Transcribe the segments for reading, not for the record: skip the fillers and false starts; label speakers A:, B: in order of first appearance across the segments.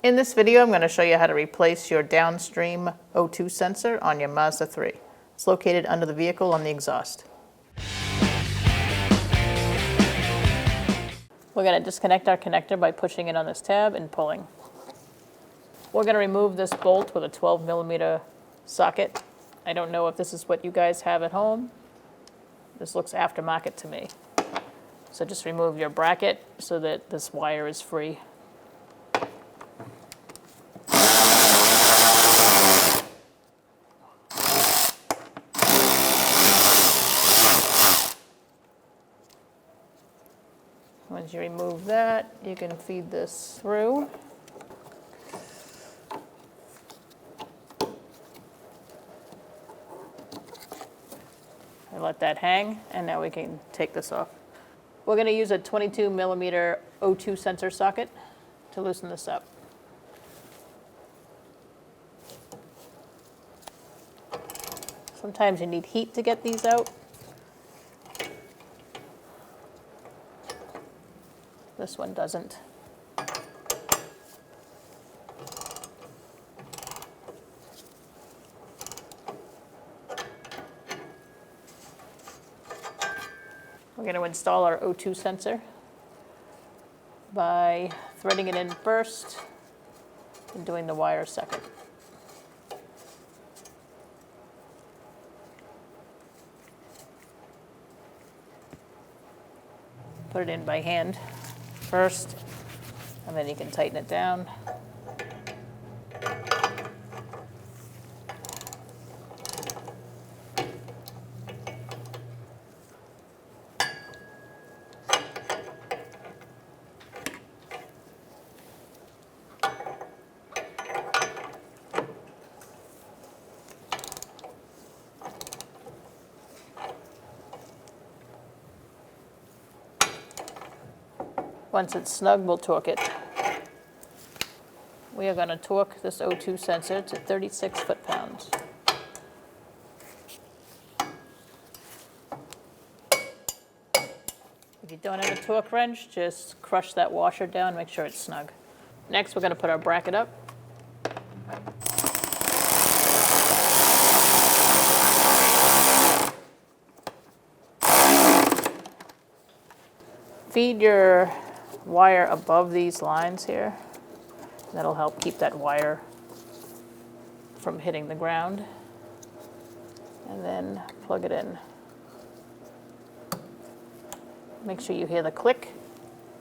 A: In this video, I'm going to show you how to replace your downstream O2 sensor on your Mazda 3. It's located under the vehicle on the exhaust. We're going to disconnect our connector by pushing it on this tab and pulling. We're going to remove this bolt with a 12mm socket. I don't know if this is what you guys have at home. This looks aftermarket to me. So just remove your bracket so that this wire is free. Once you remove that, you can feed this through. I let that hang, and now we can take this off. We're going to use a 22mm O2 sensor socket to loosen this up. Sometimes you need heat to get these out. This one doesn't. We're going to install our O2 sensor by threading it in first and doing the wire second. Put it in by hand first, and then you can tighten it down. Once it's snug, we'll torque it. We are going to torque this O2 sensor to 36 foot-pounds. If you don't have a torque wrench, just crush that washer down, make sure it's snug. Next, we're going to put our bracket up. Feed your wire above these lines here. That'll help keep that wire from hitting the ground. And then plug it in. Make sure you hear the click.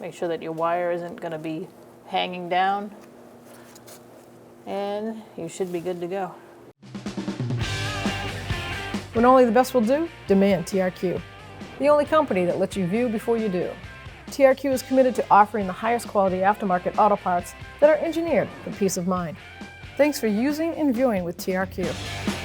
A: Make sure that your wire isn't going to be hanging down. And you should be good to go.
B: When only the best will do, demand TRQ. The only company that lets you view before you do. TRQ is committed to offering the highest quality aftermarket auto parts that are engineered for peace of mind. Thanks for using and viewing with TRQ.